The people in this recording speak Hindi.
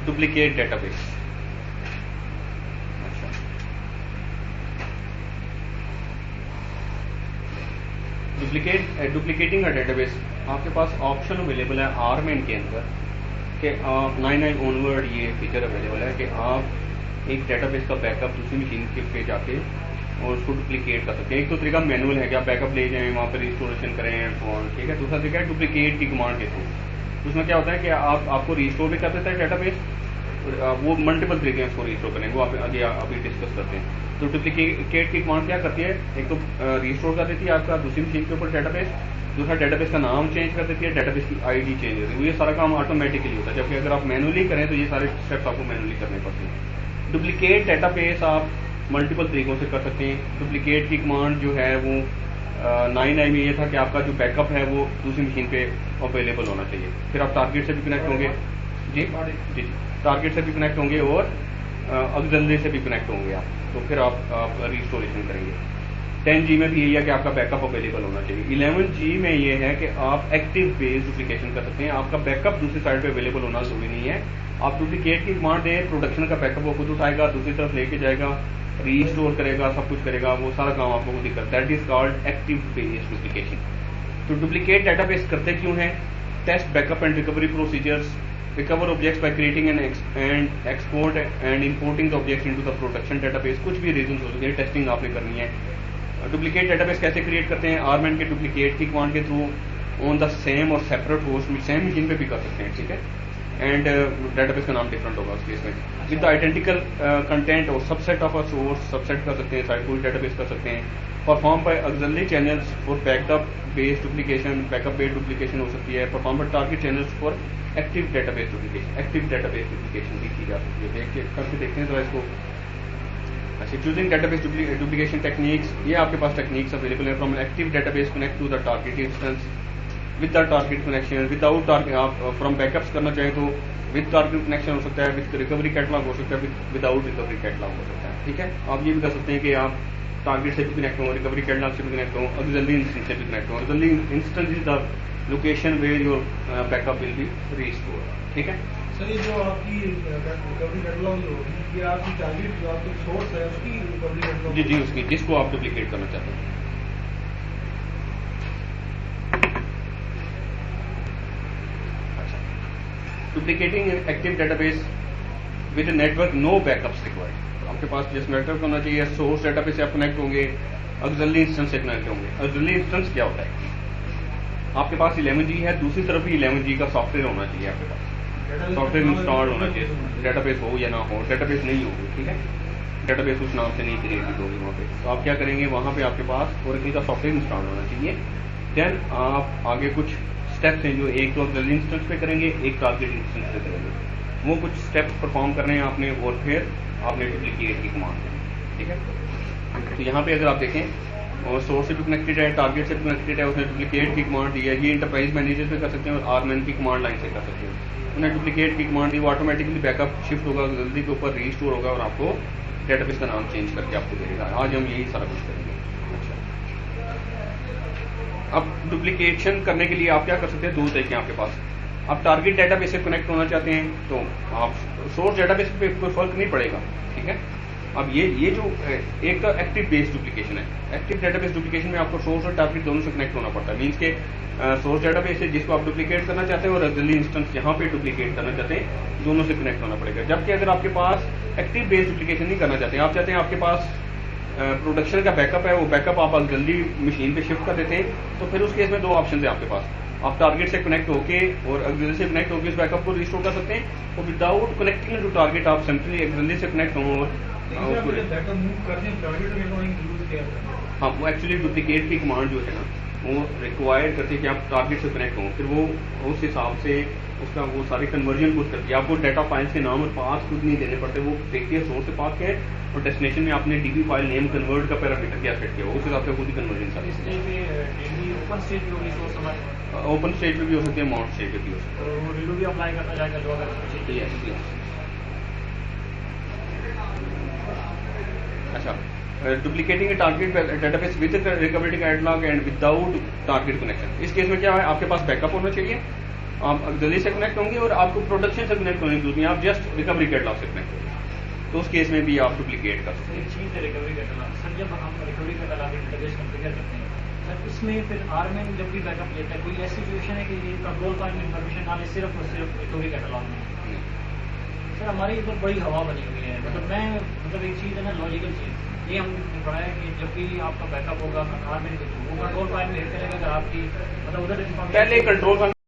Duplicate database. अच्छा, डुप्लीकेटिंग अ डेटाबेस, आपके पास ऑप्शन अवेलेबल है आरमेन के अंदर कि आप 99 ऑनवर्ड ये फीचर अवेलेबल है कि आप एक डेटाबेस का बैकअप दूसरी मशीन के पे जाके और उसको डुप्लीकेट कर सकते हैं। एक तो तरीका मैनुअल है कि आप बैकअप ले जाएं, वहाँ पर रिस्टोरेशन करें और ठीक है। दूसरा तरीका है डुप्लीकेट की कमांड के थ्रू। उसमें क्या होता है कि आपको रिस्टोर भी कर देता है डेटाबेस, वो मल्टीपल तरीके हैं उसको रिस्टोर करने को, आप आगे अभी डिस्कस करते हैं। तो डुप्लीकेट की कमांड क्या करती है, एक तो रिस्टोर कर देती है आपका दूसरी मशीन के ऊपर डेटाबेस, दूसरा डेटाबेस का नाम चेंज कर देती है, डेटाबेस की आईडी चेंज कर देती है। ये सारा काम ऑटोमेटिकली होता है, जबकि अगर आप मैनुअली करें तो ये सारे स्टेप्स आपको मैनुअली करने पड़ते हैं। डुप्लीकेट डेटाबेस आप मल्टीपल तरीकों से कर सकते हैं। डुप्लीकेट की कमांड जो है वो 99 में ये था कि आपका जो बैकअप है वो दूसरी मशीन पे अवेलेबल होना चाहिए। फिर आप टारगेट से भी कनेक्ट होंगे, जी जी, टारगेट से भी कनेक्ट होंगे और ऑक्सिलरी से भी कनेक्ट होंगे आप, तो फिर आप रिस्टोरेशन करेंगे। 10G में भी यही है कि आपका बैकअप अवेलेबल होना चाहिए। 11G में ये है कि आप एक्टिव बेस्ड डुप्लीकेशन कर सकते हैं, आपका बैकअप दूसरी साइड पे अवेलेबल होना जरूरी नहीं है। आप डुप्लीकेट की कमांड दें, प्रोडक्शन का बैकअप वो खुद उठाएगा, दूसरी तरफ लेके जाएगा, रीस्टोर करेगा, सब कुछ करेगा, वो सारा काम आपको खुद ही करता है। That is called active based duplication. तो डुप्लीकेट डेटाबेस करते क्यों हैं? Test backup and recovery procedures, recover objects by creating and export and importing the objects into the production database। कुछ भी रीजन हो सकते हैं, टेस्टिंग आपने करनी है। डुप्लीकेट डेटाबेस कैसे क्रिएट करते हैं? आरमैन के डुप्लीकेट की कमांड के थ्रू ऑन द सेम और सेपरेट होस्ट, सेम मशीन पे भी कर सकते हैं, ठीक है। एंड डेटाबेस का नाम डिफरेंट होगा उस केस में। विद द आइडेंटिकल कंटेंट और subset of a source, subset कर सकते हैं, साइड पूरी डेटाबेस कर सकते हैं। Perform by auxiliary channels for backup based duplication, backup based duplication हो सकती है। Perform by target channels for active database duplication, active database duplication भी की जा सकती है। देख करके देखते हैं तो इसको। अच्छा, चूजिंग डेटाबेस डुप्लीकेशन टेक्निक्स, ये आपके पास टेक्निक्स अवेलेबल है। From active database connect to the target instance with the target connection, without target, आप फ्रॉम बैकअप्स करना चाहें तो विद टारगेट कनेक्शन हो सकता है, विद रिकवरी कैटलॉग हो सकता है, विदाउट रिकवरी कैटलॉग हो सकता है, ठीक है। आप ये भी कर सकते हैं कि आप टारगेट से भी कनेक्ट हो, रिकवरी कैटलॉग से भी कनेक्ट हो, ऑक्सिलरी इंस्टेंस से भी कनेक्ट हो। Auxiliary instance is the location where your backup will be restore, ठीक है। सर, ये जो आपकी रिकवरी कैटलॉग जो होगी, ये आपकी टारगेट जो आपकी सोर्स है उसकी रिकवरी कैटलॉग? जी जी, उसकी, जिसको आप डुप्लीकेट करना चाहते हैं। Duplicating active database with network, no backups required. आपके पास जिस नेटवर्क होना चाहिए, सोर्स डेटाबेस से आप कनेक्ट होंगे, ऑक्सिलरी इंस्टेंस से कनेक्ट होंगे। ऑक्सिलरी इंस्टेंस क्या होता है? आपके पास 11G है, दूसरी तरफ भी 11G का सॉफ्टवेयर होना चाहिए आपके पास, सॉफ्टवेयर इंस्टॉल होना चाहिए। डेटाबेस हो या ना हो, डेटाबेस नहीं होगी, ठीक है, डेटाबेस उस नाम से नहीं क्रिएट होगी वहाँ पे। तो आप क्या करेंगे, वहाँ पे आपके पास ओरेकल का सॉफ्टवेयर इंस्टॉल होना चाहिए। देन आप आगे कुछ स्टेप्स हैं जो एक तो ऑक्सिलरी इंस्टेंस पे करेंगे, एक टारगेट इंस्टेंस पे करेंगे। वो कुछ स्टेप्स परफॉर्म करने हैं आपने, और फिर आपने डुप्लीकेट की कमांड है, ठीक है। तो यहाँ पे अगर आप देखें, और सोर्स से भी कनेक्टेड है, टारगेट से भी कनेक्टेड है, उसने डुप्लीकेट की कमांड दी है। ये इंटरप्राइज मैनेजर पे कर सकते हैं और आरमैन की कमांड लाइन से कर सकते हैं। उन्हें डुप्लीकेट की कमांड दी, वो ऑटोमेटिकली बैकअप शिफ्ट होगा, जल्दी के ऊपर रीस्टोर होगा और आपको डेटाबेस का नाम चेंज करके आपको देगा। आज हम यही सारा कुछ करेंगे। अच्छा, अब डुप्लीकेशन करने के लिए आप क्या कर सकते हैं? दो तरीके आपके पास। आप टारगेट डेटाबेस से कनेक्ट होना चाहते हैं तो आप सोर्स डेटाबेस पे कोई फर्क नहीं पड़ेगा, ठीक है। अब ये जो एक तो एक्टिव बेस्ड डुप्लीकेशन है, एक्टिव डेटाबेस डुप्लीकेशन में आपको सोर्स और टारगेट दोनों से कनेक्ट होना पड़ता है। मींस के सोर्स डेटाबेस है जिसको आप डुप्लीकेट करना चाहते हैं और ऑक्सिलरी इंस्टेंस जहां पे डुप्लीकेट करना चाहते हैं, दोनों से कनेक्ट होना पड़ेगा। जबकि अगर आपके पास एक्टिव बेस्ड डुप्लीकेशन नहीं करना चाहते, आप चाहते हैं आपके पास प्रोडक्शन का बैकअप है, वो बैकअप आप जल्दी मशीन पे शिफ्ट कर देते हैं, तो फिर उस केस में दो ऑप्शन है आपके पास। आप टारगेट से कनेक्ट होके और ऑक्सिलरी से कनेक्ट होकर उस बैकअप को रिस्टोर कर सकते हैं, और विदाउट कनेक्टिंग टू टारगेट आप सिंपली ऑक्सिलरी से कनेक्ट हो और हाँ, वो एक्चुअली डुप्लीकेट की कमांड जो है ना, वो रिक्वायर करती है कि आप टारगेट से कनेक्ट हों, फिर वो उस हिसाब से उसका वो सारी कन्वर्जन खुद करती है। आपको डाटा फाइल्स के नाम और पाथ खुद नहीं देने पड़ते, वो देखती है सोर्स से पाथ के और डेस्टिनेशन में आपने डीबी फाइल नेम कन्वर्ट का पैरामीटर क्या सेट किया, उस हिसाब से खुद ही कन्वर्जन सारी ओपन स्टेज भी होगी सोर्स हमारे, ओपन स्टेज पे भी हो सकती है, माउंट स्टेज पे भी हो सकती है। तो वो रिव्यू भी अप्लाई करना जाएगा जो अगर यस। अच्छा, duplicating target database with recovery catalogue and without target connection. इस केस में क्या है, आपके पास बैकअप होना चाहिए, आप जल्दी से कनेक्ट होंगे और आपको प्रोडक्शन से कनेक्ट होने की जरूरत नहीं, आप जस्ट रिकवरी कैटलॉग से कनेक्ट होंगे। तो उस केस में भी आप डुप्लीकेट कर सकते हैं। एक चीज़ है रिकवरी कैटलॉग सर, जब हम रिकवरी कैटलॉग डेटाबेस कॉन्फ़िगर करते हैं सर, इसमें फिर आरमैन जब भी बैकअप लेता है, कोई ऐसी सिचुएशन है कि ये कंट्रोल फाइल में इन्फॉर्मेशन ना ले सिर्फ और सिर्फ रिकवरी कैटलॉग में? सर हमारी इधर बड़ी हवा बनी हुई है, मतलब एक चीज़ है ना, लॉजिकल चीज़ ये हमने पढ़ा है कि जब भी आपका बैकअप होगा आरमैन के थ्रू, वो कंट्रोल फाइल में हिट करेगा अगर आपकी मतलब उधर पहले कंट्रोल